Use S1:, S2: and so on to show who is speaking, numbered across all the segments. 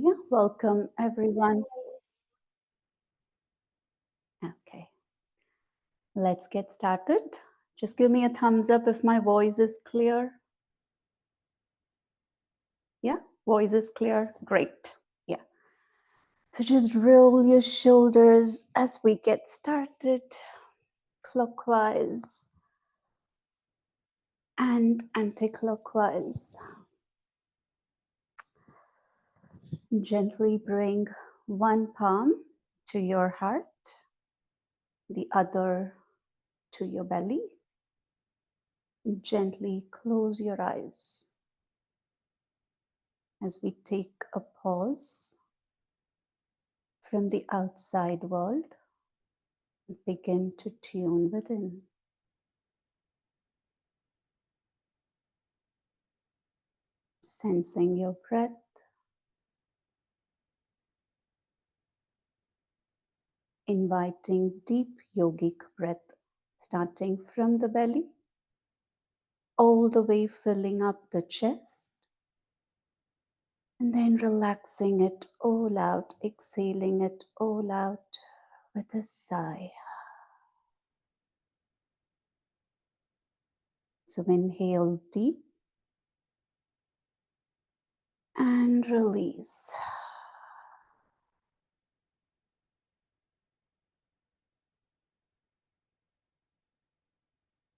S1: Yeah, welcome everyone. Okay, let's get started. Just give me a thumbs up if my voice is clear. Yeah, voice is clear. Great. Yeah. So just roll your shoulders as we get started, clockwise and anti-clockwise. Gently bring one palm to your heart, the other to your belly. Gently close your eyes as we take a pause from the outside world and begin to tune within. Sensing your breath, inviting deep yogic breath starting from the belly, all the way filling up the chest, and then relaxing it all out, exhaling it all out with a sigh. So inhale deep and release.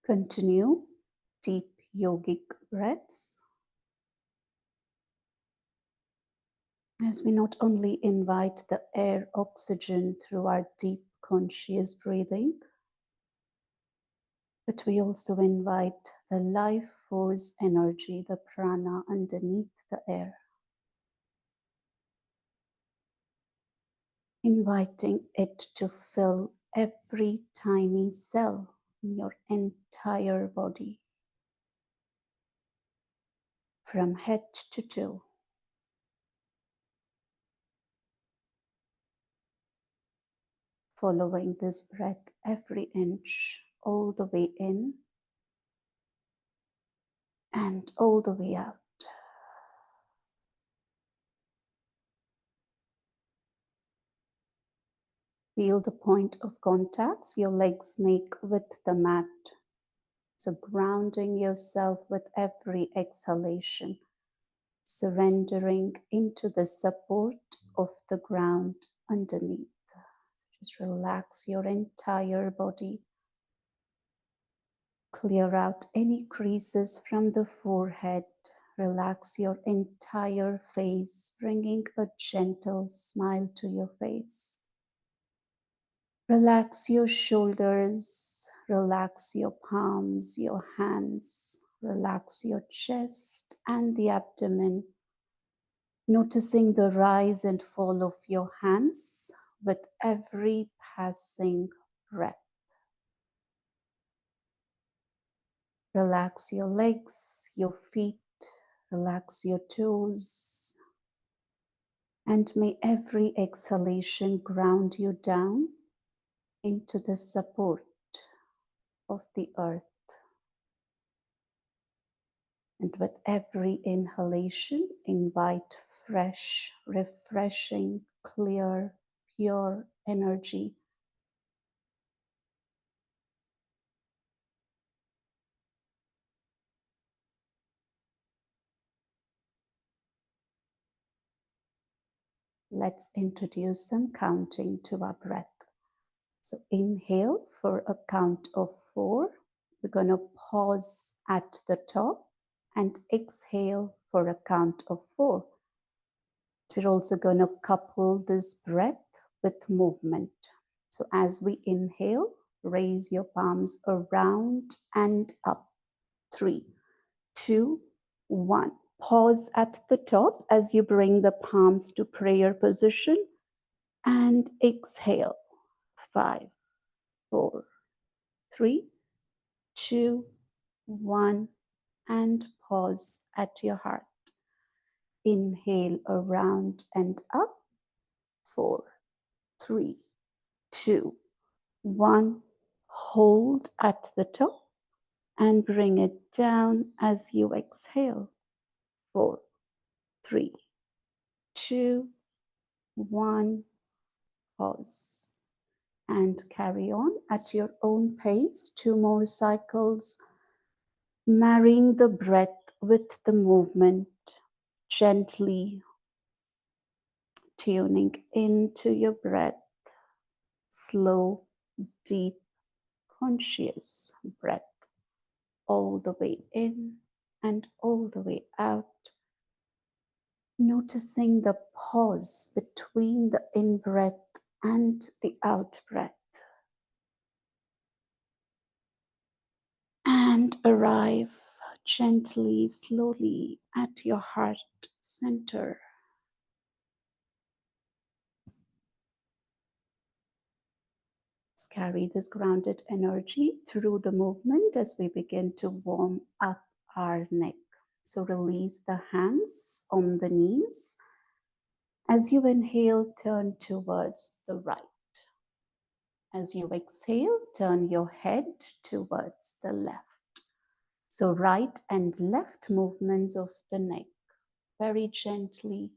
S1: Continue deep yogic breaths as we not only invite the air oxygen through our deep conscious breathing, but we also invite the life force energy, the prana underneath the air, inviting it to fill every tiny cell in your entire body, from head to toe. Following this breath every inch, all the way in and all the way out. Feel the point of contacts your legs make with the mat. So grounding yourself with every exhalation, surrendering into the support of the ground underneath. Just relax your entire body. Clear out any creases from the forehead. Relax your entire face, bringing a gentle smile to your face. Relax your shoulders, relax your palms, your hands, relax your chest and the abdomen, noticing the rise and fall of your hands with every passing breath. Relax your legs, your feet, relax your toes, and may every exhalation ground you down into the support of the earth. And with every inhalation, invite fresh, refreshing, clear, pure energy. Let's introduce some counting to our breath. So inhale for a count of 4. We're going to pause at the top and exhale for a count of 4. We're also going to couple this breath with movement. So as we inhale, raise your palms around and up. 3, 2, 1. Pause at the top as you bring the palms to prayer position and exhale. 5, 4, 3, 2, 1, and pause at your heart. Inhale around and up. 4, 3, 2, 1. Hold at the top and bring it down as you exhale. 4, 3, 2, 1, pause. And carry on at your own pace. 2 more cycles, marrying the breath with the movement, gently tuning into your breath. Slow, deep, conscious breath all the way in and all the way out. Noticing the pause between the in-breath and the out-breath. And arrive gently, slowly at your heart center. Let's carry this grounded energy through the movement as we begin to warm up our neck. So release the hands on the knees. As you inhale, turn towards the right. As you exhale, turn your head towards the left. So right and left movements of the neck, very gently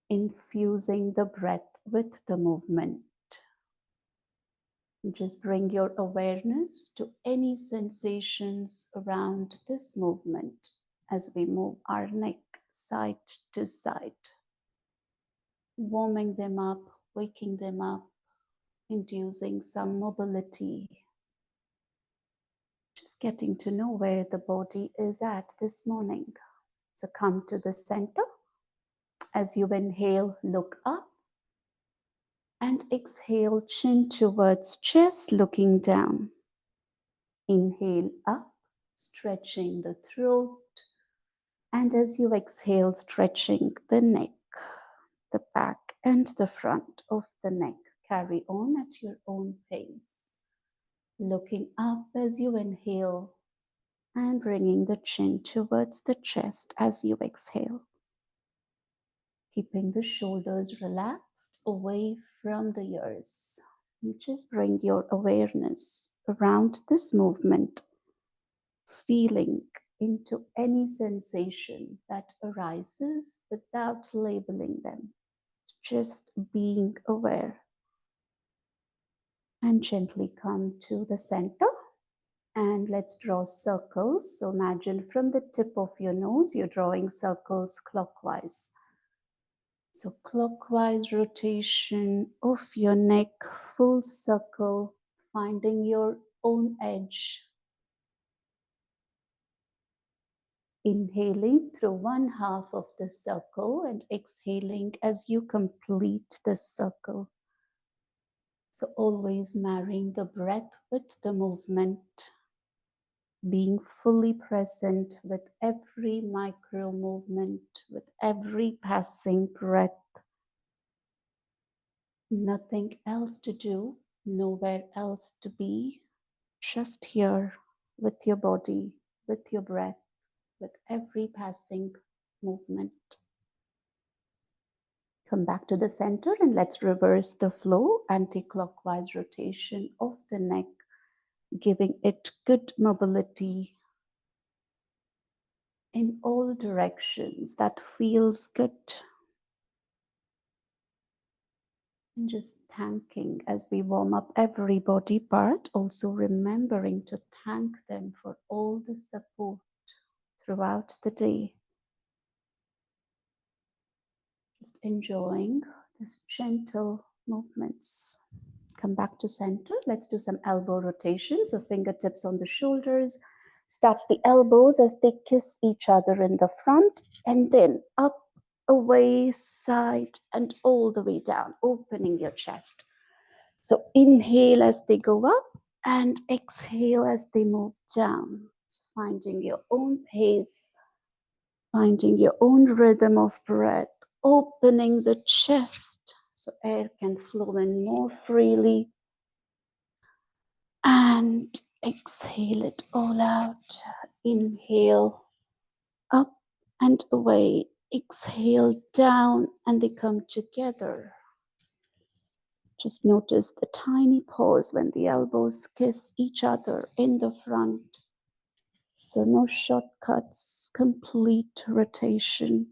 S1: infusing the breath with the movement. Just bring your awareness to any sensations around this movement as we move our neck side to side, warming them up, waking them up, inducing some mobility. Just getting to know where the body is at this morning. So come to the center. As you inhale, look up. And exhale, chin towards chest, looking down. Inhale up, stretching the throat. And as you exhale, stretching the neck, the back and the front of the neck. Carry on at your own pace. Looking up as you inhale and bringing the chin towards the chest as you exhale. Keeping the shoulders relaxed away from the ears. You just bring your awareness around this movement, feeling into any sensation that arises without labeling them, just being aware. And gently come to the center. And let's draw circles. So imagine from the tip of your nose, you're drawing circles clockwise. So clockwise rotation of your neck, full circle, finding your own edge. Inhaling through one half of the circle and exhaling as you complete the circle. So always marrying the breath with the movement, being fully present with every micro movement, with every passing breath. Nothing else to do, nowhere else to be, just here with your body, with your breath, with every passing movement. Come back to the center and let's reverse the flow, anti-clockwise rotation of the neck, giving it good mobility in all directions. That feels good. And just thanking as we warm up every body part, also remembering to thank them for all the support throughout the day. Just enjoying these gentle movements. Come back to center. Let's do some elbow rotation. So fingertips on the shoulders. Start the elbows as they kiss each other in the front, and then up, away, side, and all the way down, opening your chest. So inhale as they go up and exhale as they move down. So finding your own pace, finding your own rhythm of breath, opening the chest so air can flow in more freely. And exhale it all out. Inhale up and away. Exhale down and they come together. Just notice the tiny pause when the elbows kiss each other in the front. So no shortcuts, complete rotation,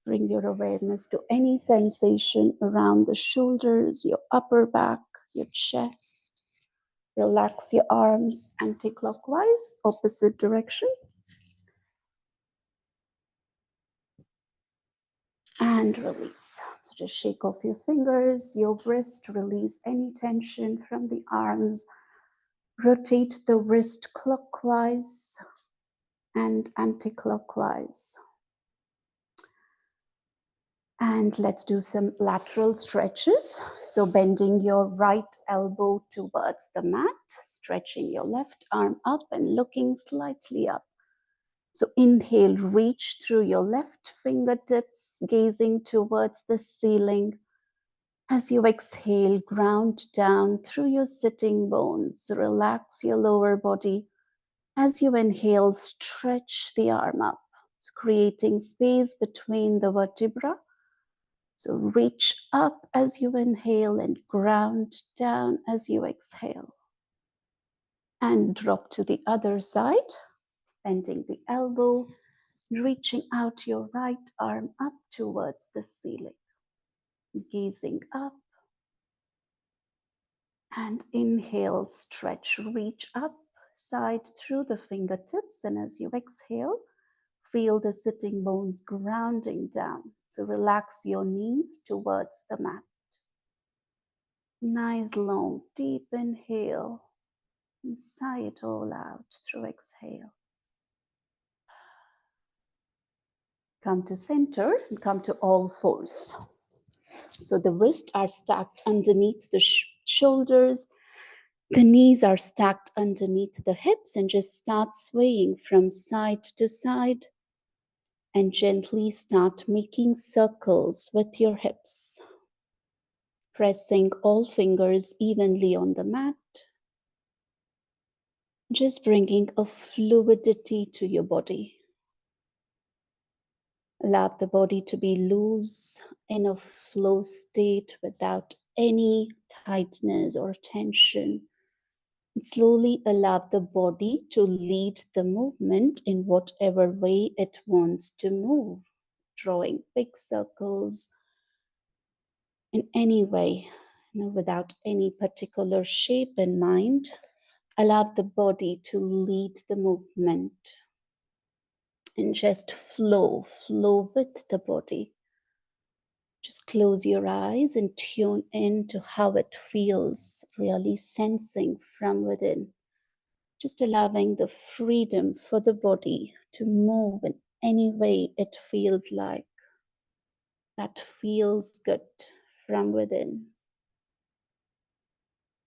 S1: Bring your awareness to any sensation around the shoulders, your upper back, your chest. Relax your arms anti-clockwise, opposite direction. And release. So just shake off your fingers, your wrist, release any tension from the arms. Rotate the wrist clockwise and anti-clockwise. And let's do some lateral stretches. So bending your right elbow towards the mat, stretching your left arm up and looking slightly up. So inhale, reach through your left fingertips, gazing towards the ceiling. As you exhale, ground down through your sitting bones. Relax your lower body. As you inhale, stretch the arm up, creating space between the vertebrae. So reach up as you inhale and ground down as you exhale. And drop to the other side, bending the elbow, reaching out your right arm up towards the ceiling. Gazing up. And inhale, stretch, reach up, side through the fingertips. And as you exhale, feel the sitting bones grounding down. So relax your knees towards the mat. Nice, long, deep inhale. And sigh it all out through exhale. Come to center and come to all fours. So the wrists are stacked underneath the shoulders. The knees are stacked underneath the hips, and just start swaying from side to side and gently start making circles with your hips, pressing all fingers evenly on the mat, just bringing a fluidity to your body. Allow the body to be loose in a flow state without any tightness or tension. Slowly allow the body to lead the movement in whatever way it wants to move, drawing big circles in any way, without any particular shape in mind. Allow the body to lead the movement and just flow with the body. Just close your eyes and tune in to how it feels, really sensing from within. Just allowing the freedom for the body to move in any way it feels like. That feels good from within.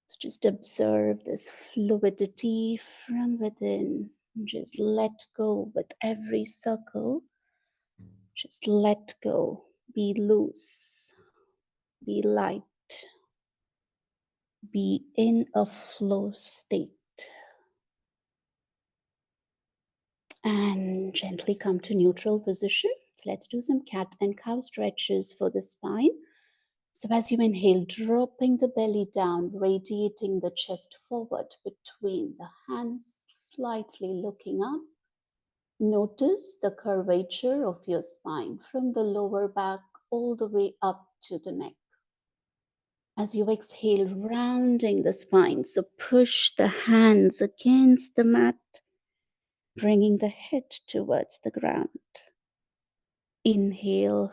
S1: So just observe this fluidity from within. Just let go with every circle. Just let go. Be loose. Be light. Be in a flow state. And gently come to neutral position. So let's do some cat and cow stretches for the spine. So as you inhale, dropping the belly down, radiating the chest forward between the hands, slightly looking up. Notice the curvature of your spine from the lower back all the way up to the neck. As you exhale, rounding the spine, so push the hands against the mat, bringing the head towards the ground. Inhale,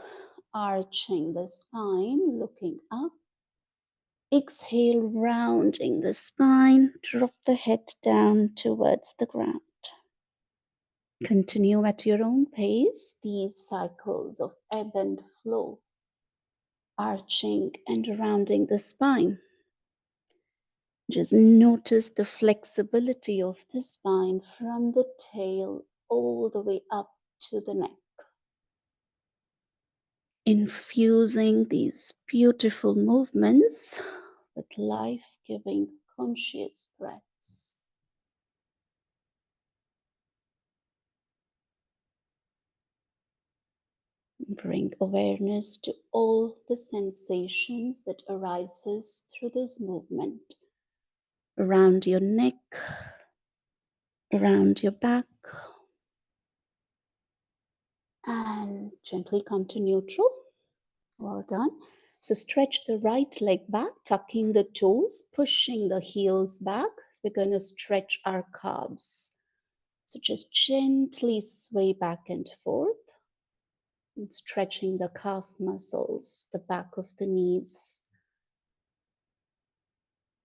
S1: arching the spine, looking up. Exhale, rounding the spine, drop the head down towards the ground. Continue at your own pace these cycles of ebb and flow, arching and rounding the spine. Just notice the flexibility of the spine from the tail all the way up to the neck. Infusing these beautiful movements with life-giving conscious breaths. Bring awareness to all the sensations that arises through this movement. Around your neck, around your back, And gently come to neutral. Well done. So stretch the right leg back, tucking the toes, pushing the heels back. So we're going to stretch our calves. So just gently sway back and forth, and stretching the calf muscles, the back of the knees.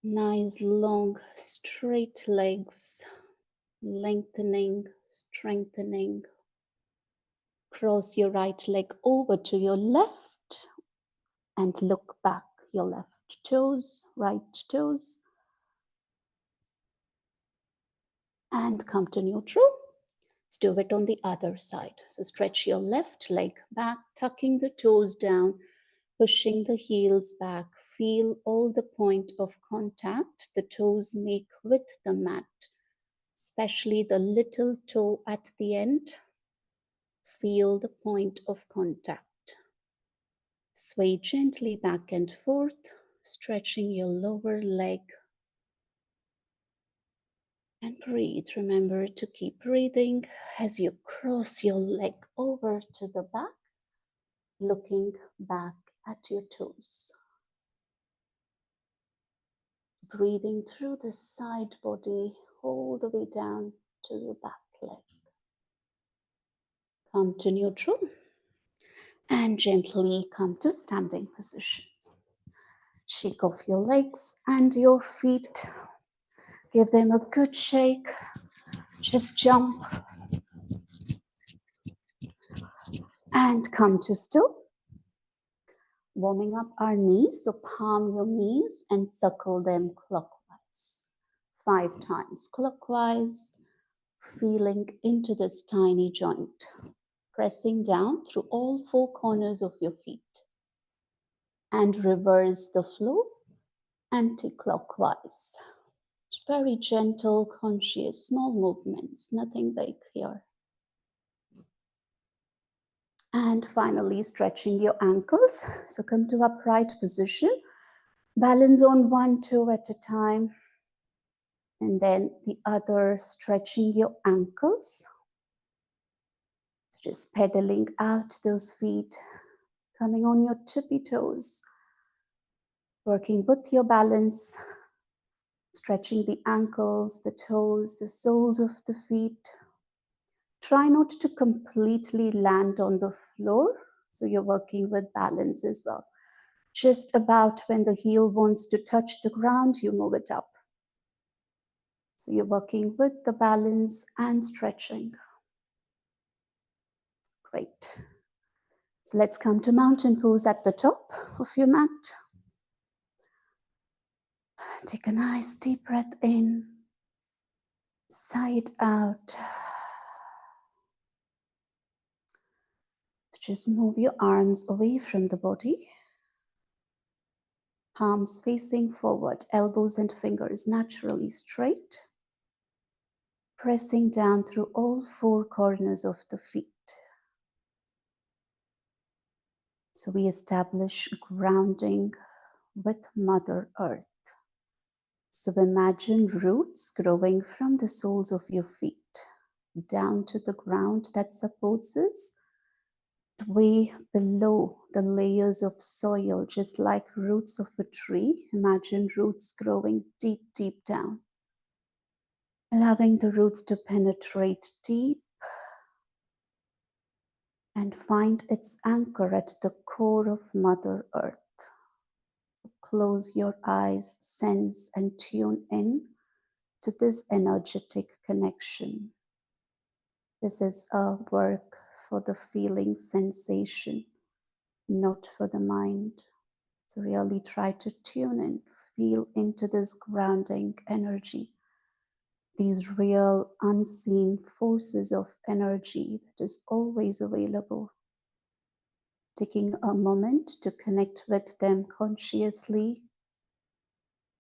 S1: Nice, long, straight legs, lengthening, strengthening. Cross your right leg over to your left and look back. Your left toes, right toes, and come to neutral. Let's do it on the other side. So stretch your left leg back, tucking the toes down, pushing the heels back. Feel all the point of contact the toes make with the mat, especially the little toe at the end. Feel the point of contact. Sway gently back and forth, stretching your lower leg. And breathe. Remember to keep breathing as you cross your leg over to the back, looking back at your toes. Breathing through the side body all the way down to your back leg. Come to neutral and gently come to standing position. Shake off your legs and your feet. Give them a good shake. Just jump and come to still. Warming up our knees, so palm your knees and circle them clockwise. 5 times clockwise, feeling into this tiny joint, pressing down through all 4 corners of your feet. And reverse the flow anti-clockwise. Very gentle, conscious, small movements, nothing big here. And finally, stretching your ankles. So come to upright position. Balance on one toe at a time. And then the other, stretching your ankles. So just pedaling out those feet, coming on your tippy toes. Working with your balance, stretching the ankles, the toes, the soles of the feet. Try not to completely land on the floor, so you're working with balance as well. Just about when the heel wants to touch the ground, you move it up. So you're working with the balance and stretching. Great. So let's come to mountain pose at the top of your mat. Take a nice deep breath in, sigh out. Just move your arms away from the body. Palms facing forward, elbows and fingers naturally straight. Pressing down through all 4 corners of the feet. So we establish grounding with Mother Earth. So imagine roots growing from the soles of your feet down to the ground that supports us, way below the layers of soil, just like roots of a tree. Imagine roots growing deep, deep down, allowing the roots to penetrate deep and find its anchor at the core of Mother Earth. Close your eyes, sense and tune in to this energetic connection. This is a work for the feeling sensation, not for the mind. So really try to tune in, feel into this grounding energy, these real unseen forces of energy that is always available. Taking a moment to connect with them consciously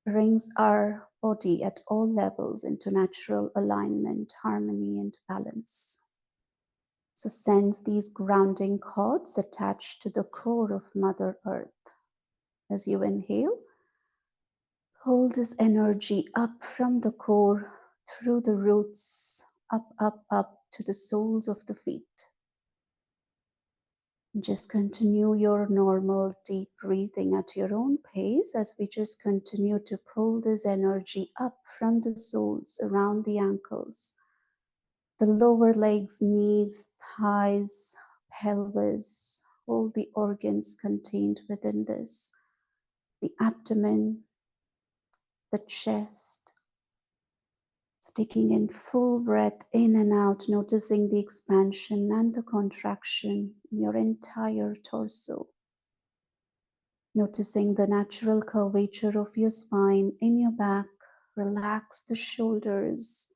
S1: brings our body at all levels into natural alignment, harmony, and balance. So sense these grounding cords attached to the core of Mother Earth. As you inhale, pull this energy up from the core, through the roots, up, up, up to the soles of the feet. Just continue your normal deep breathing at your own pace as we just continue to pull this energy up from the soles, around the ankles, the lower legs, knees, thighs, pelvis, all the organs contained within this, the abdomen, the chest. So taking in full breath in and out, noticing the expansion and the contraction in your entire torso. Noticing the natural curvature of your spine in your back. Relax the shoulders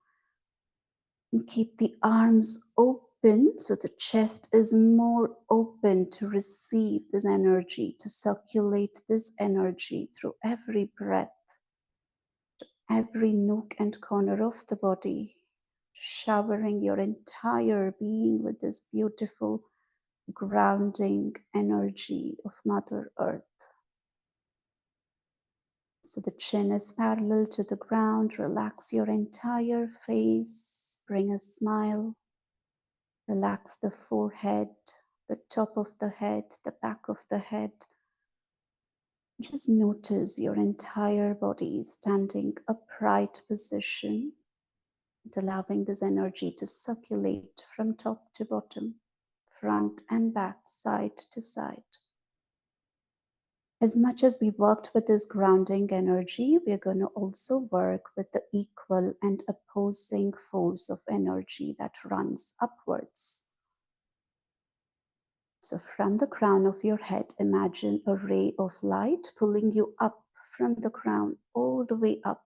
S1: and keep the arms open so the chest is more open to receive this energy, to circulate this energy through every breath, every nook and corner of the body, showering your entire being with this beautiful grounding energy of Mother Earth. So the chin is parallel to the ground. Relax your entire face. Bring a smile. Relax the forehead, the top of the head, the back of the head. Just notice your entire body standing upright position and allowing this energy to circulate from top to bottom, front and back, side to side. As much as we worked with this grounding energy, we're going to also work with the equal and opposing force of energy that runs upwards. So from the crown of your head, imagine a ray of light pulling you up from the crown all the way up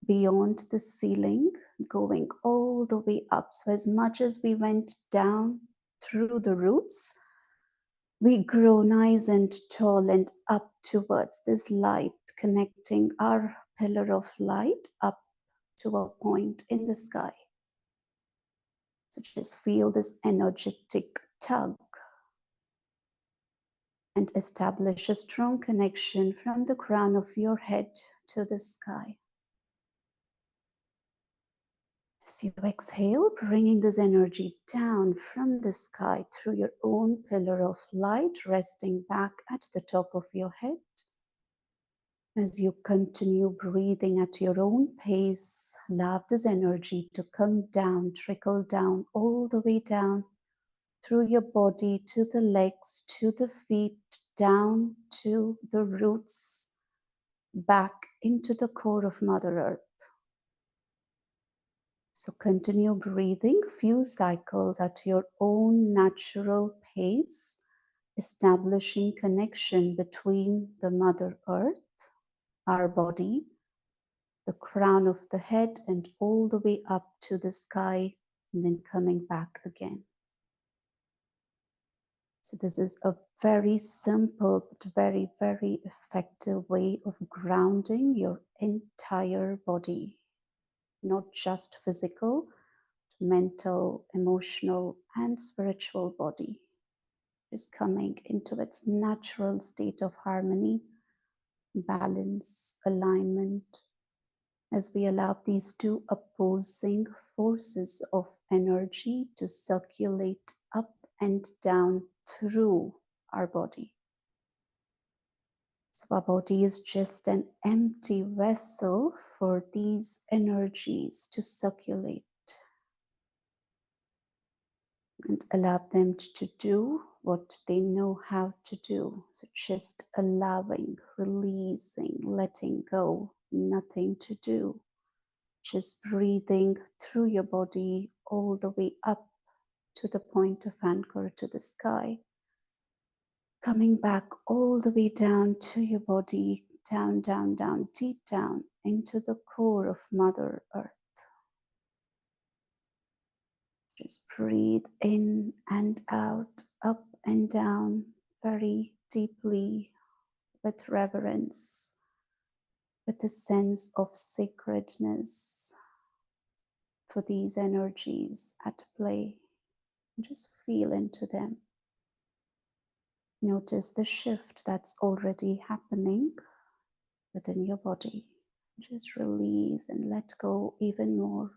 S1: beyond the ceiling, going all the way up. So as much as we went down through the roots, we grow nice and tall and up towards this light, connecting our pillar of light up to a point in the sky. So just feel this energetic tug and establish a strong connection from the crown of your head to the sky. As you exhale, bringing this energy down from the sky through your own pillar of light, resting back at the top of your head. As you continue breathing at your own pace, allow this energy to come down, trickle down, all the way down through your body to the legs, to the feet, down to the roots, back into the core of Mother Earth. So continue breathing a few cycles at your own natural pace, establishing connection between the Mother Earth, our body, the crown of the head, and all the way up to the sky, and then coming back again. So this is a very simple but very, very effective way of grounding your entire body, not just physical, mental, emotional, and spiritual body. Is coming into its natural state of harmony, balance, alignment, as we allow these two opposing forces of energy to circulate up and down through our body. So our body is just an empty vessel for these energies to circulate and allow them to do what they know how to do. So just allowing, releasing, letting go, nothing to do. Just breathing through your body all the way up to the point of anchor to the sky. Coming back all the way down to your body, down, down, down, deep down into the core of Mother Earth. Just breathe in and out, up and down, very deeply, with reverence, with a sense of sacredness for these energies at play. Just feel into them. Notice the shift that's already happening within your body. Just release and let go even more.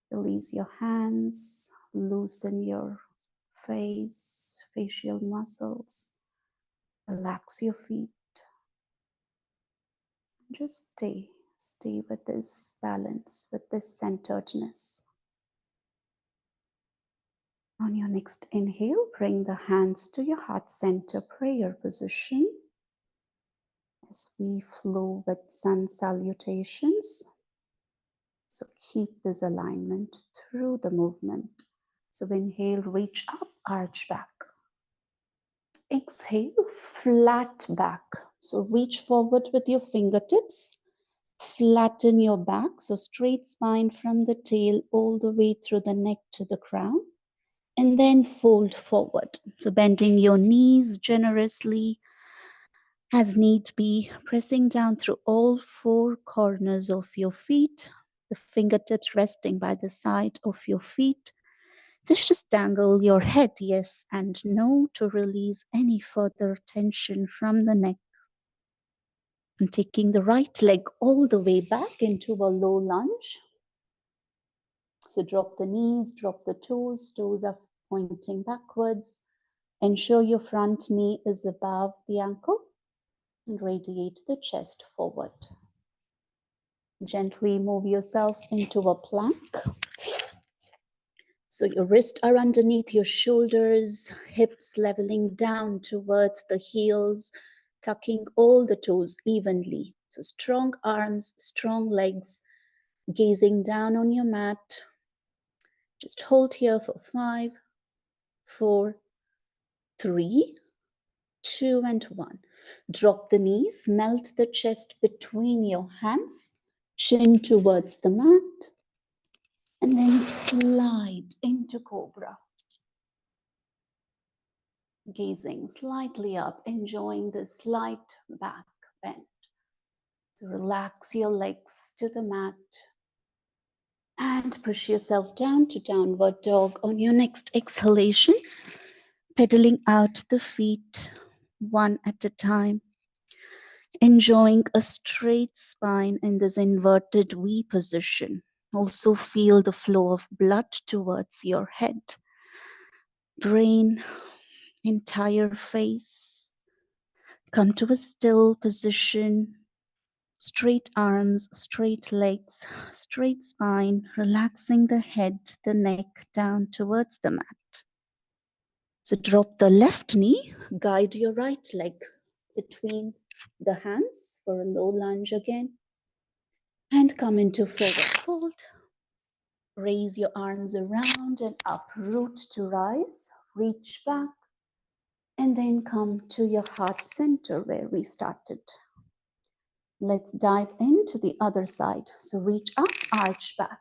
S1: Release your hands, loosen your face, facial muscles. Relax your feet. Just stay with this balance, with this centeredness. On your next inhale, bring the hands to your heart center prayer position as we flow with sun salutations. So keep this alignment through the movement. So inhale, reach up, arch back. Exhale, flat back. So reach forward with your fingertips. Flatten your back. So straight spine from the tail all the way through the neck to the crown. And then fold forward. So bending your knees generously as need be, pressing down through all four corners of your feet, the fingertips resting by the side of your feet. Just dangle your head, yes and no, to release any further tension from the neck. And taking the right leg all the way back into a low lunge. So drop the knees, drop the toes are pointing backwards. Ensure your front knee is above the ankle and radiate the chest forward. Gently move yourself into a plank. So your wrists are underneath your shoulders, hips leveling down towards the heels, tucking all the toes evenly. So strong arms, strong legs, gazing down on your mat. Just hold here for 5, 4, 3, 2, and 1. Drop the knees, melt the chest between your hands, chin towards the mat, and then slide into cobra. Gazing slightly up, enjoying the slight back bend. So relax your legs to the mat and push yourself down to downward dog on your next exhalation, pedaling out the feet one at a time, enjoying a straight spine in this inverted V position. Also feel the flow of blood towards your head, brain, entire face. Come to a still position, straight arms, straight legs, straight spine, relaxing the head, the neck down towards the mat. So drop the left knee, guide your right leg between the hands for a low lunge again, and come into forward fold. Raise your arms around and up, root to rise, reach back, and then come to your heart center where we started. Let's dive into the other side. So reach up, arch back.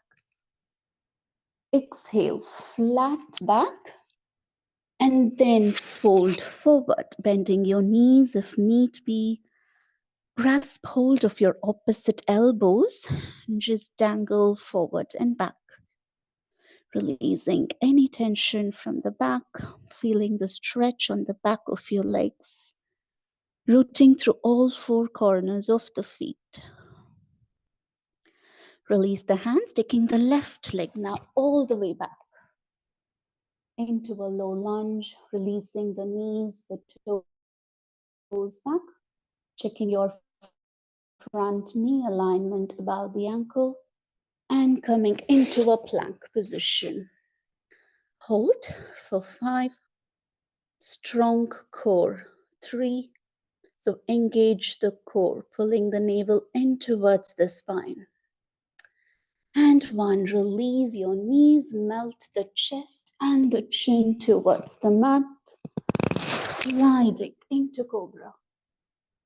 S1: Exhale, flat back, and then fold forward, bending your knees if need be. Grasp hold of your opposite elbows and just dangle forward and back. Releasing any tension from the back, feeling the stretch on the back of your legs, rooting through all four corners of the feet. Release the hands, taking the left leg now all the way back into a low lunge, releasing the knees, the toes back, checking your front knee alignment above the ankle, and coming into a plank position. Hold for 5, strong core, 3, so engage the core, pulling the navel in towards the spine. And 1, release your knees, melt the chest and the chin towards the mat, sliding into cobra,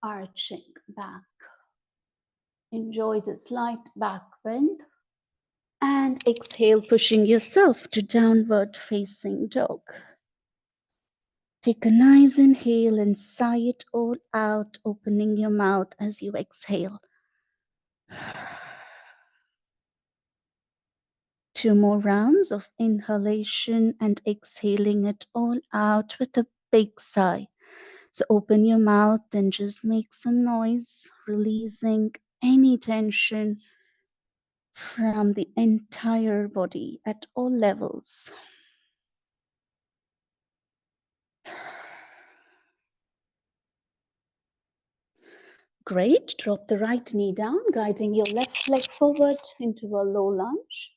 S1: arching back. Enjoy the slight back bend. And exhale, pushing yourself to downward facing dog. Take a nice inhale and sigh it all out, opening your mouth as you exhale. 2 more rounds of inhalation and exhaling it all out with a big sigh. So open your mouth and just make some noise, releasing any tension from the entire body at all levels. Great. Drop the right knee down, guiding your left leg forward into a low lunge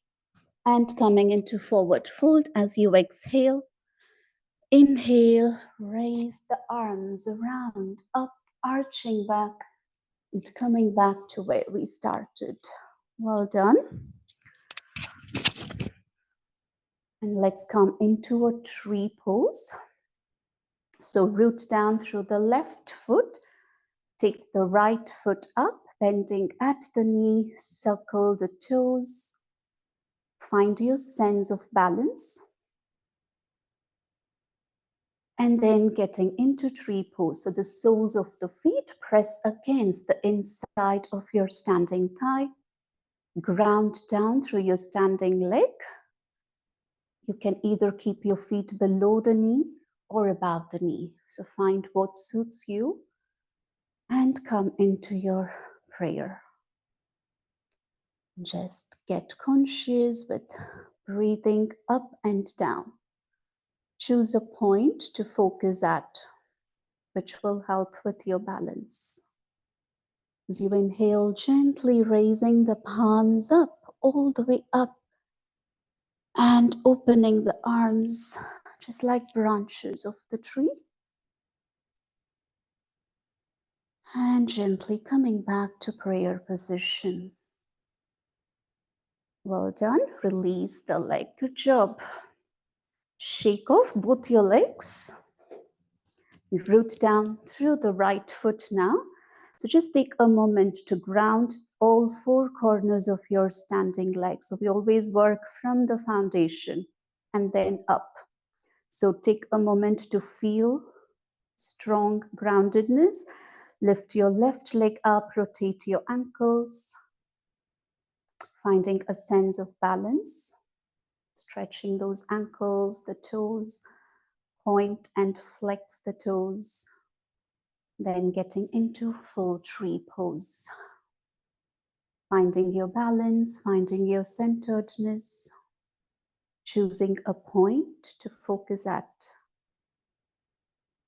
S1: and coming into forward fold as you exhale. Inhale, raise the arms around, up, arching back and coming back to where we started. Well done. And let's come into a tree pose. So root down through the left foot. Take the right foot up, bending at the knee, circle the toes. Find your sense of balance. And then getting into tree pose. So the soles of the feet press against the inside of your standing thigh. Ground down through your standing leg. You can either keep your feet below the knee or above the knee. So find what suits you and come into your prayer. Just get conscious with breathing up and down. Choose a point to focus at, which will help with your balance. As you inhale, gently raising the palms up, all the way up, and opening the arms, just like branches of the tree. And gently coming back to prayer position. Well done. Release the leg. Good job. Shake off both your legs. Root down through the right foot now. So just take a moment to ground all four corners of your standing leg. So we always work from the foundation and then up. So take a moment to feel strong groundedness. Lift your left leg up, rotate your ankles, finding a sense of balance, stretching those ankles, the toes, point and flex the toes. Then getting into full tree pose. Finding your balance, finding your centeredness, choosing a point to focus at.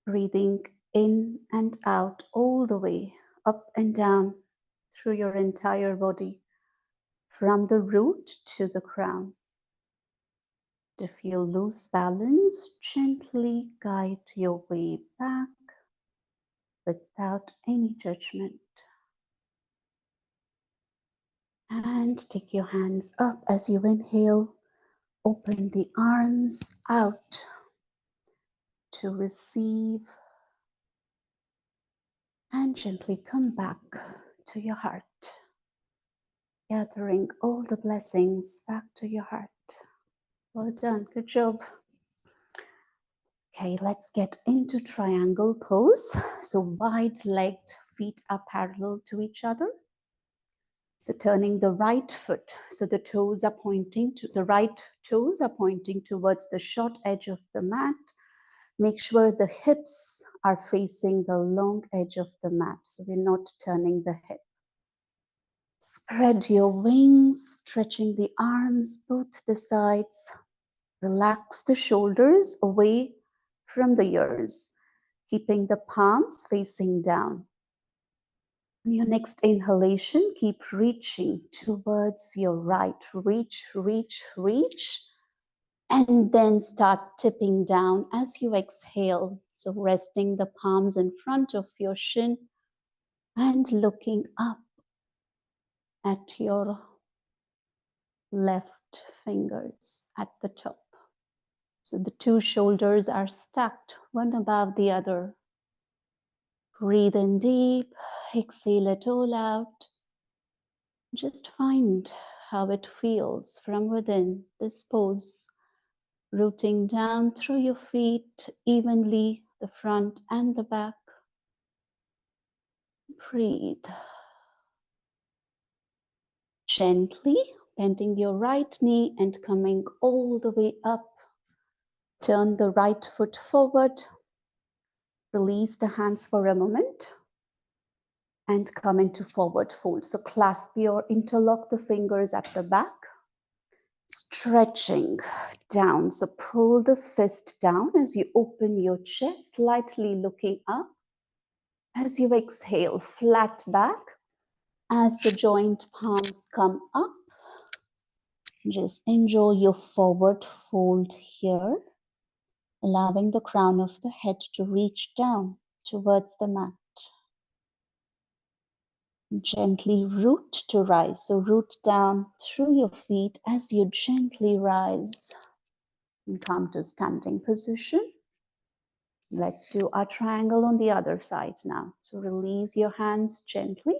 S1: Breathing in and out all the way, up and down through your entire body, from the root to the crown. If you lose balance, gently guide your way back without any judgment. And take your hands up as you inhale. Open the arms out to receive and gently come back to your heart, gathering all the blessings back to your heart. Well done, good job. Okay, let's get into triangle pose. So wide-legged feet are parallel to each other. So turning the right foot, so the toes are pointing to the right toes are pointing towards the short edge of the mat. Make sure the hips are facing the long edge of the mat, so we're not turning the hip. Spread your wings, stretching the arms, both the sides. Relax the shoulders away from the ears, keeping the palms facing down. On your next inhalation, keep reaching towards your right. Reach, reach, reach. And then start tipping down as you exhale. So resting the palms in front of your shin and looking up at your left fingers at the top. So the two shoulders are stacked, one above the other. Breathe in deep, exhale it all out. Just find how it feels from within this pose. Rooting down through your feet evenly, the front and the back. Breathe. Gently bending your right knee and coming all the way up. Turn the right foot forward. Release the hands for a moment and come into forward fold. So clasp your, interlock the fingers at the back. Stretching down. So pull the fist down as you open your chest, slightly looking up. As you exhale, flat back. As the joint palms come up, just enjoy your forward fold here, allowing the crown of the head to reach down towards the mat. Gently root to rise. So root down through your feet as you gently rise and come to standing position. Let's do our triangle on the other side now. So release your hands gently.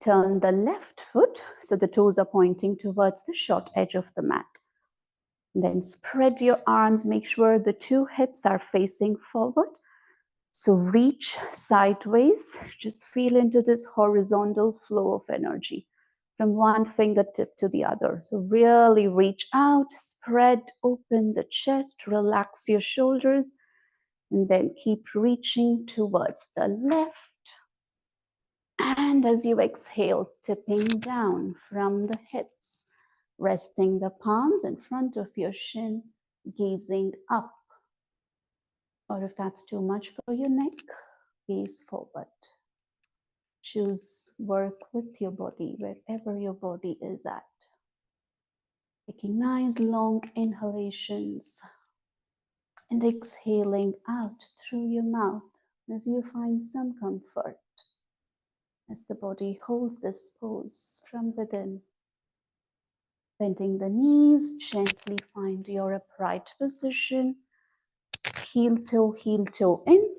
S1: Turn the left foot so the toes are pointing towards the short edge of the mat. Then spread your arms. Make sure the two hips are facing forward. So reach sideways. Just feel into this horizontal flow of energy from one fingertip to the other. So really reach out, spread open the chest, relax your shoulders, and then keep reaching towards the left. And as you exhale, tipping down from the hips, resting the palms in front of your shin, gazing up. Or if that's too much for your neck, gaze forward. Choose work with your body wherever your body is at. Taking nice long inhalations and exhaling out through your mouth as you find some comfort. As the body holds this pose from within. Bending the knees, gently find your upright position. Heel toe in.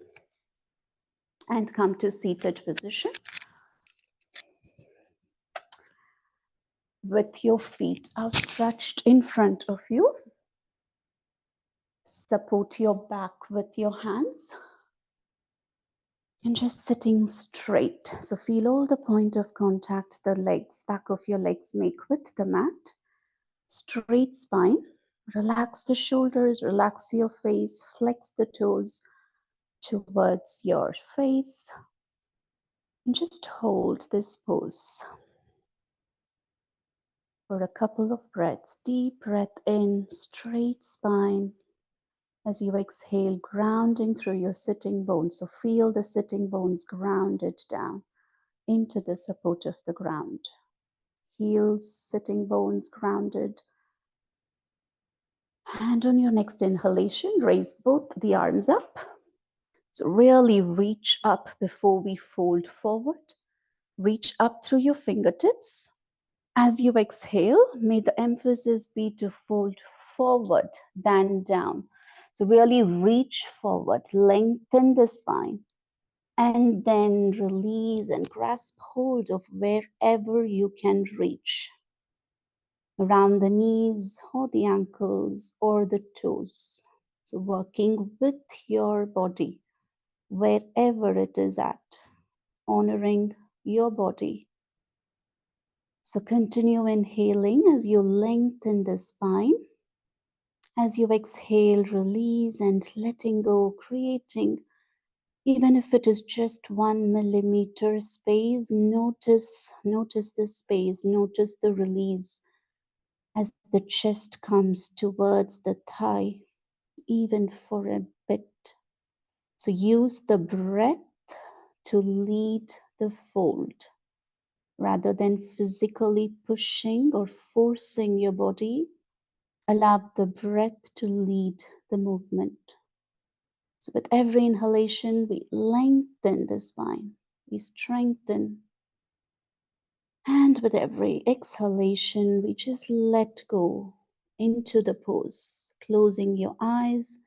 S1: And come to seated position. With your feet outstretched in front of you. Support your back with your hands. And just sitting straight. So feel all the point of contact the legs, back of your legs make with the mat. Straight spine. Relax the shoulders, relax your face, flex the toes towards your face. And just hold this pose for a couple of breaths. Deep breath in, straight spine. As you exhale, grounding through your sitting bones. So feel the sitting bones grounded down into the support of the ground. Heels, sitting bones grounded. And on your next inhalation, raise both the arms up. So really reach up before we fold forward. Reach up through your fingertips. As you exhale, may the emphasis be to fold forward than down. So really reach forward, lengthen the spine, and then release and grasp hold of wherever you can reach. Around the knees or the ankles or the toes. So working with your body, wherever it is at, honoring your body. So continue inhaling as you lengthen the spine. As you exhale, release and letting go, creating, even if it is just 1 millimeter space, notice the space, notice the release as the chest comes towards the thigh, even for a bit. So use the breath to lead the fold rather than physically pushing or forcing your body. Allow the breath to lead the movement. So with every inhalation, we lengthen the spine, we strengthen. And with every exhalation, we just let go into the pose, closing your eyes.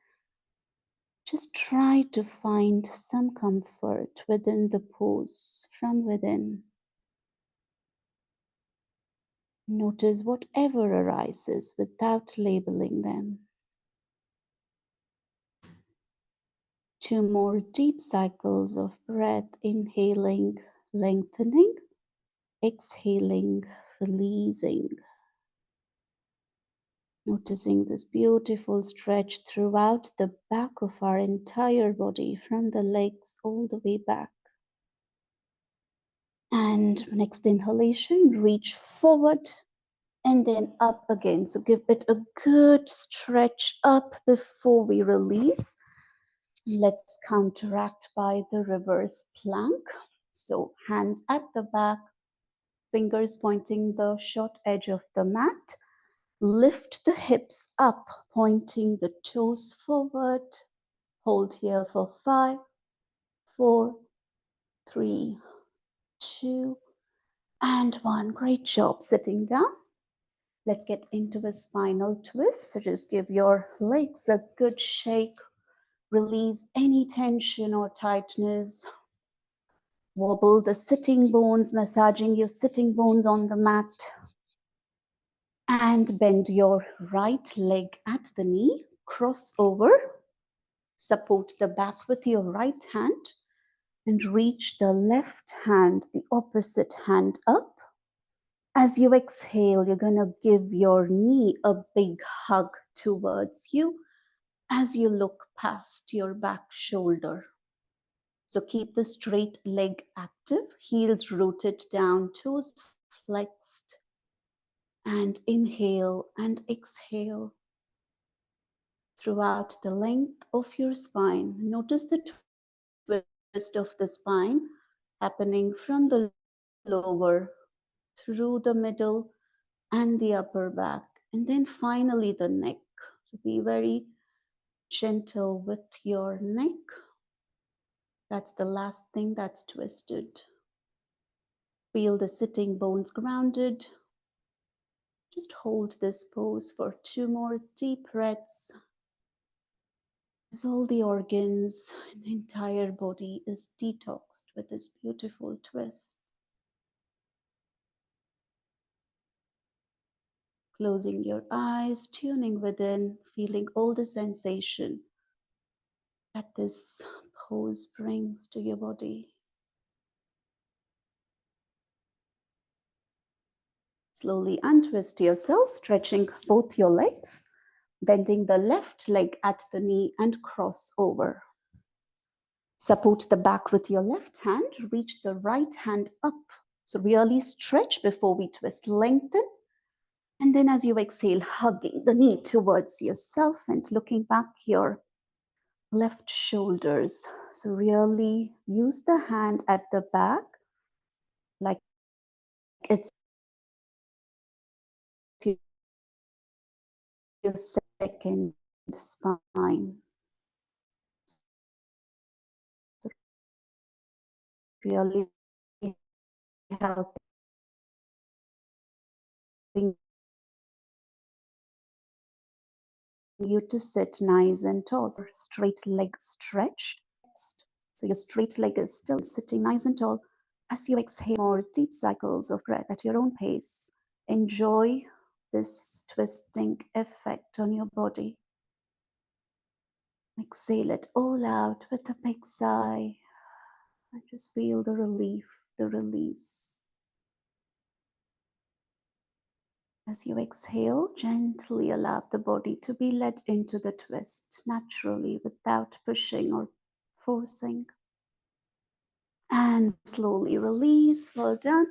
S1: Just try to find some comfort within the pose from within. Notice whatever arises without labeling them. 2 more deep cycles of breath, inhaling, lengthening, exhaling, releasing. Noticing this beautiful stretch throughout the back of our entire body, from the legs all the way back. And next inhalation, reach forward and then up again. So give it a good stretch up before we release. Let's counteract by the reverse plank. So hands at the back, fingers pointing the short edge of the mat. Lift the hips up, pointing the toes forward. Hold here for 5, 4, 3, 2, and 1. Great job sitting down. Let's get into a spinal twist. So just give your legs a good shake. Release any tension or tightness. Wobble the sitting bones, massaging your sitting bones on the mat. And bend your right leg at the knee. Cross over. Support the back with your right hand. And reach the left hand, the opposite hand up. As you exhale, you're going to give your knee a big hug towards you as you look past your back shoulder. So keep the straight leg active, heels rooted down, toes flexed. And inhale and exhale throughout the length of your spine. Notice the twist of the spine happening from the lower through the middle and the upper back, and then finally the neck. So be very gentle with your neck. That's the last thing that's twisted. Feel the sitting bones grounded. Just hold this pose for 2 more deep breaths as all the organs and the entire body is detoxed with this beautiful twist. Closing your eyes, tuning within, feeling all the sensation that this pose brings to your body. Slowly untwist yourself, stretching both your legs, bending the left leg at the knee and cross over. Support the back with your left hand, reach the right hand up. So really stretch before we twist, lengthen. And then as you exhale, hugging the knee towards yourself and looking back your left shoulders. So really use the hand at the back like it's your second spine. So really helping you to sit nice and tall. Straight leg stretched. So your straight leg is still sitting nice and tall. As you exhale more deep cycles of breath at your own pace, enjoy this twisting effect on your body. Exhale it all out with a big sigh. And just feel the relief, the release. As you exhale, gently allow the body to be led into the twist naturally without pushing or forcing. And slowly release. Well done.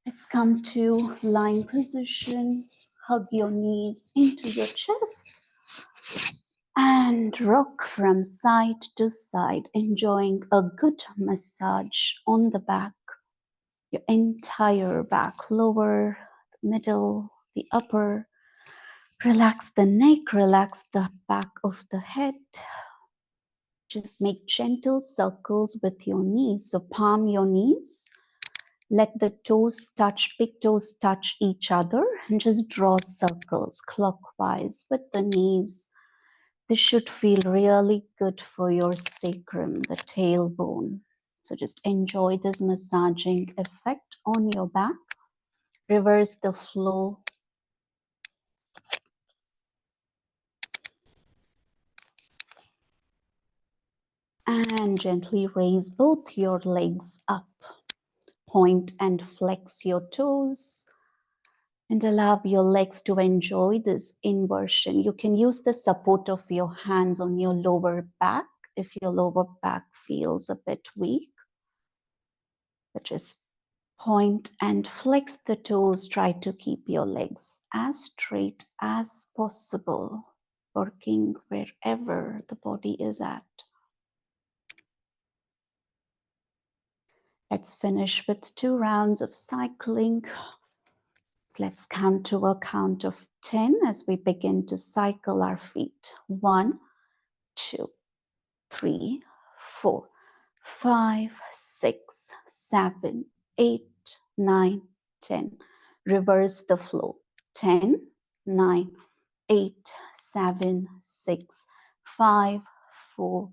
S1: Let's come to lying position. Hug your knees into your chest and rock from side to side, enjoying a good massage on the back, your entire back, lower, middle, the upper. Relax the neck, relax the back of the head. Just make gentle circles with your knees. So palm your knees. Let the toes touch, big toes touch each other and just draw circles clockwise with the knees. This should feel really good for your sacrum, the tailbone. So just enjoy this massaging effect on your back. Reverse the flow. And gently raise both your legs up. Point and flex your toes. And allow your legs to enjoy this inversion. You can use the support of your hands on your lower back if your lower back feels a bit weak. But just point and flex the toes. Try to keep your legs as straight as possible, working wherever the body is at. Let's finish with 2 rounds of cycling. Let's count to a count of 10 as we begin to cycle our feet. 1, 2, 3, 4, 5, 6, 7, 8, 9, 10. Reverse the flow. 10, 9, 8, 7, 6, 5, 4,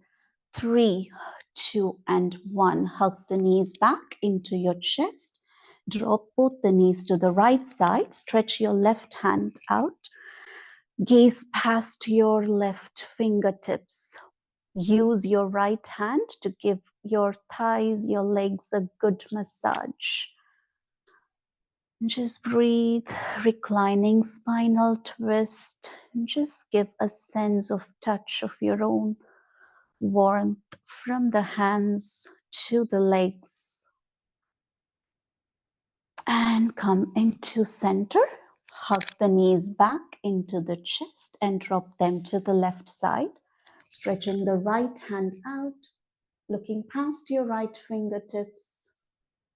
S1: 3, 2, and 1. Hug the knees back into your chest. Drop both the knees to the right side. Stretch your left hand out. Gaze past your left fingertips. Use your right hand to give your thighs, your legs a good massage. Just breathe, reclining spinal twist. Just give a sense of touch of your own warmth from the hands to the legs. And come into center. Hug the knees back into the chest and drop them to the left side. Stretching the right hand out, looking past your right fingertips.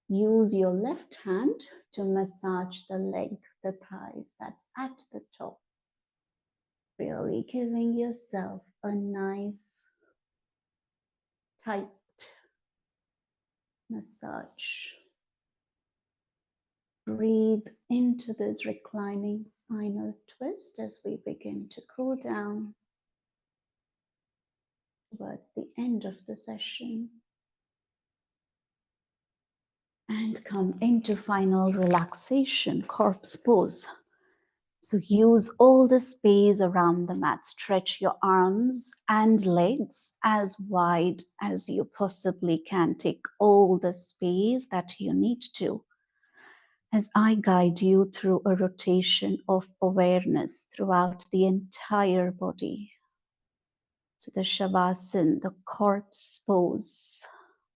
S1: Use your left hand to massage the leg, the thighs that's at the top. Really giving yourself a nice, tight massage. Breathe into this reclining spinal twist as we begin to cool down towards the end of the session. And come into final relaxation, corpse pose. So use all the space around the mat. Stretch your arms and legs as wide as you possibly can. Take all the space that you need to as I guide you through a rotation of awareness throughout the entire body. So the Shavasana, the corpse pose,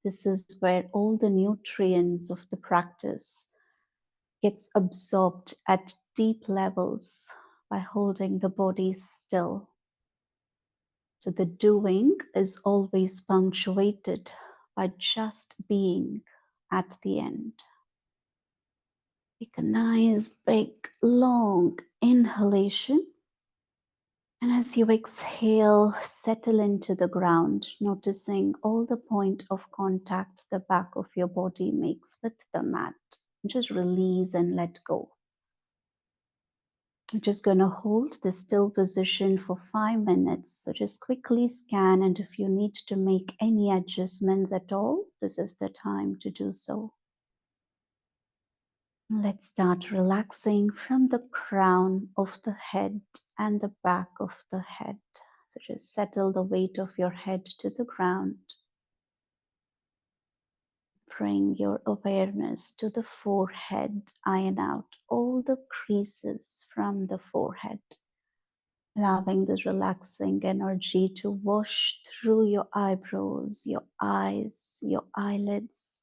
S1: this is where all the nutrients of the practice gets absorbed at deep levels by holding the body still. So the doing is always punctuated by just being at the end. Take a nice, big, long inhalation. And as you exhale, settle into the ground, noticing all the point of contact the back of your body makes with the mat. Just release and let go. I'm just going to hold the still position for 5 minutes. So just quickly scan, and if you need to make any adjustments at all, this is the time to do so. Let's start relaxing from the crown of the head and the back of the head. So just settle the weight of your head to the ground. Bring your awareness to the forehead. Iron out all the creases from the forehead. Allowing this relaxing energy to wash through your eyebrows, your eyes, your eyelids.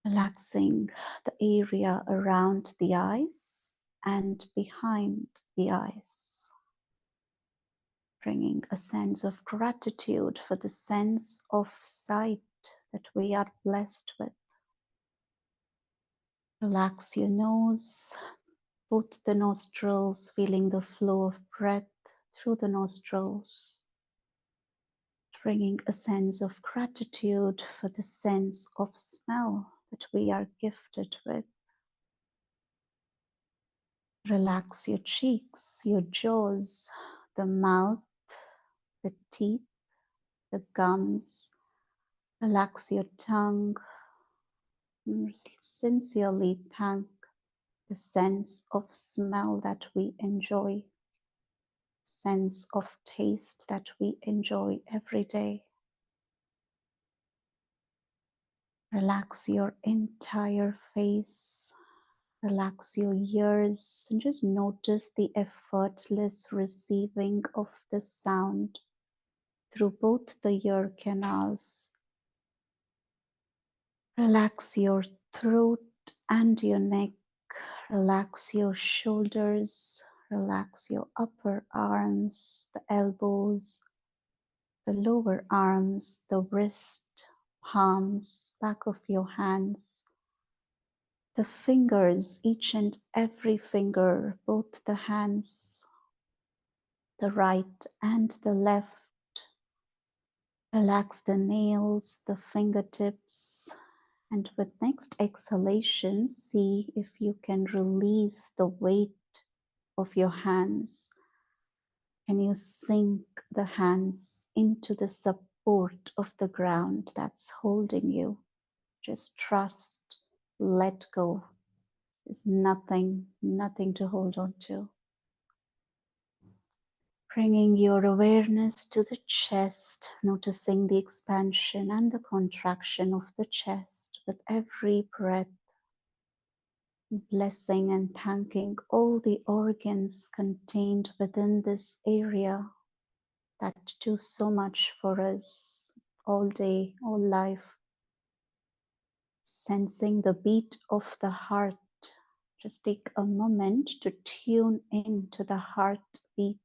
S1: Relaxing the area around the eyes and behind the eyes. Bringing a sense of gratitude for the sense of sight that we are blessed with. Relax your nose, both the nostrils, feeling the flow of breath through the nostrils. Bringing a sense of gratitude for the sense of smell that we are gifted with. Relax your cheeks, your jaws, the mouth, the teeth, the gums. Relax your tongue. Sincerely thank the sense of smell that we enjoy, sense of taste that we enjoy every day. Relax your entire face. Relax your ears and just notice the effortless receiving of the sound through both the ear canals. Relax your throat and your neck. Relax your shoulders. Relax your upper arms, the elbows, the lower arms, the wrist, palms, back of your hands, the fingers, each and every finger, both the hands, the right and the left. Relax the nails, the fingertips, and with next exhalation, see if you can release the weight of your hands. Can you sink the hands into the support of the ground that's holding you? Just trust, let go. There's nothing to hold on to. Bringing your awareness to the chest, noticing the expansion and the contraction of the chest with every breath, blessing and thanking all the organs contained within this area that do so much for us all day, all life. Sensing the beat of the heart. Just take a moment to tune in to the heartbeat.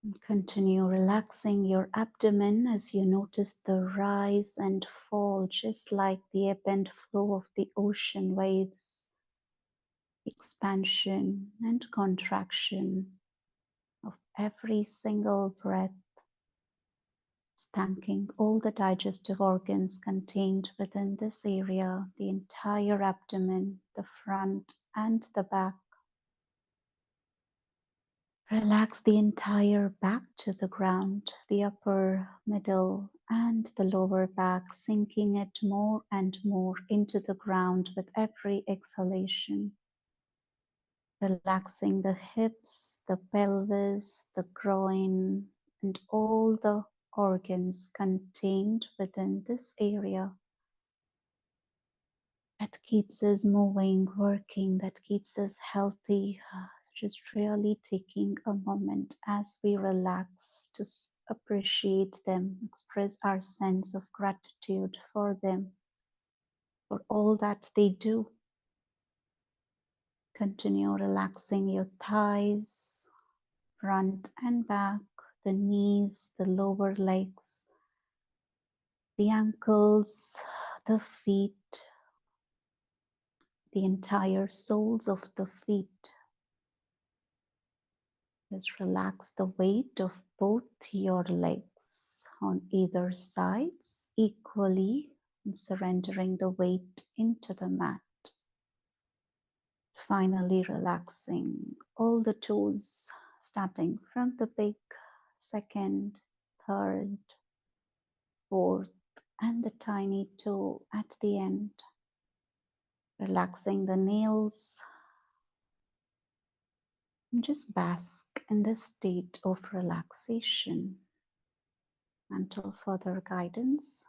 S1: And continue relaxing your abdomen as you notice the rise and fall, just like the ebb and flow of the ocean waves. Expansion and contraction of every single breath. Thanking all the digestive organs contained within this area, the entire abdomen, the front and the back. Relax the entire back to the ground, the upper, middle and the lower back, sinking it more and more into the ground with every exhalation. Relaxing the hips, the pelvis, the groin and all the organs contained within this area. That keeps us moving, working, that keeps us healthy. Just really taking a moment as we relax to appreciate them, express our sense of gratitude for them, for all that they do. Continue relaxing your thighs, front and back, the knees, the lower legs, the ankles, the feet, the entire soles of the feet. Just relax the weight of both your legs on either sides equally and surrendering the weight into the mat. Finally relaxing all the toes starting from the big, second, third, fourth and the tiny toe at the end. Relaxing the nails and just bask in this state of relaxation until further guidance.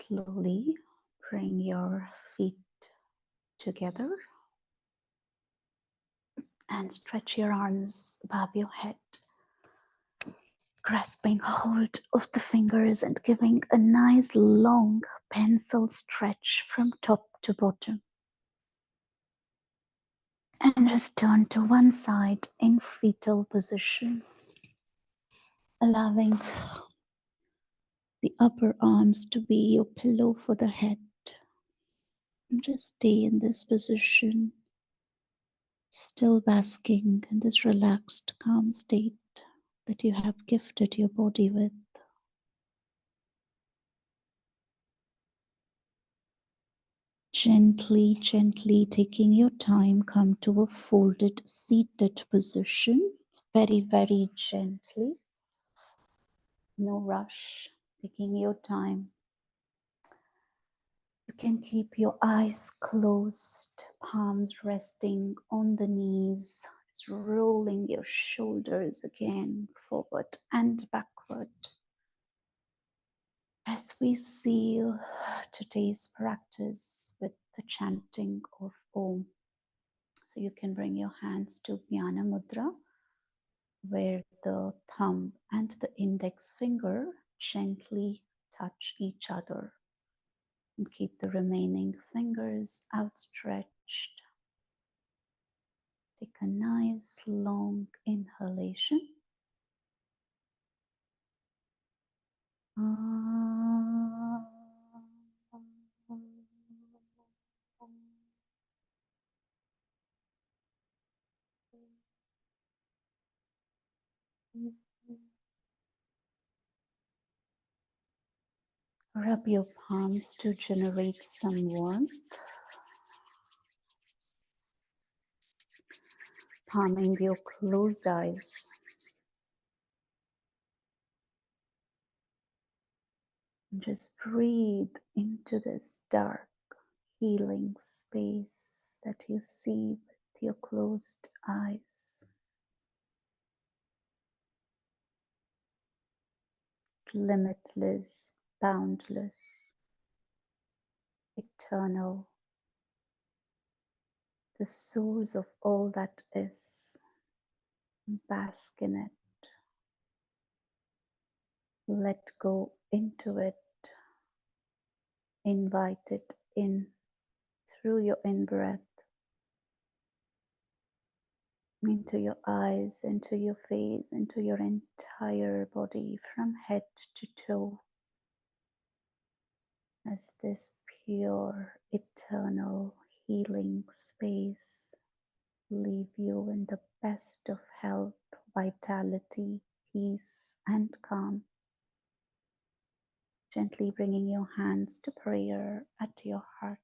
S1: Slowly bring your feet together and stretch your arms above your head, grasping hold of the fingers and giving a nice long pencil stretch from top to bottom. And just turn to one side in fetal position, allowing the upper arms to be your pillow for the head. And just stay in this position, still basking in this relaxed, calm state that you have gifted your body with. Gently, gently taking your time, come to a folded seated position. Very, very gently. No rush. Taking your time. You can keep your eyes closed, palms resting on the knees, just rolling your shoulders again, forward and backward. As we seal today's practice with the chanting of Om. So you can bring your hands to Jnana Mudra, where the thumb and the index finger gently touch each other. And keep the remaining fingers outstretched. Take a nice long inhalation. Rub your palms to generate some warmth. Palming your closed eyes. Just breathe into this dark, healing space that you see with your closed eyes. It's limitless, boundless, eternal, the source of all that is. Bask in it. Let go into it. Invite it in through your in-breath, into your eyes, into your face, into your entire body from head to toe, as this pure, eternal, healing space leave you in the best of health, vitality, peace, and calm. Gently bringing your hands to prayer at your heart,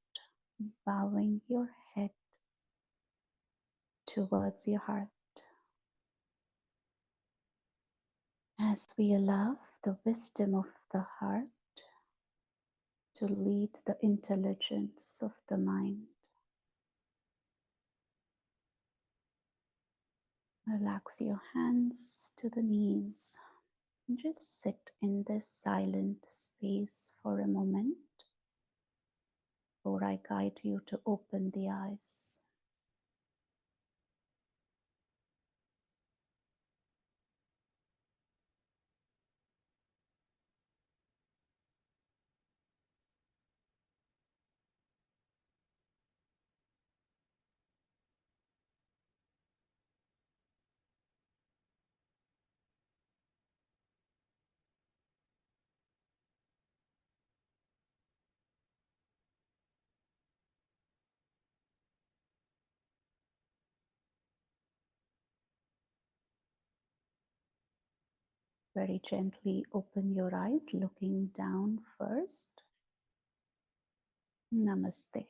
S1: bowing your head towards your heart. As we allow the wisdom of the heart to lead the intelligence of the mind, relax your hands to the knees and just sit in this silent space for a moment before I guide you to open the eyes. Very gently open your eyes, looking down first. Namaste.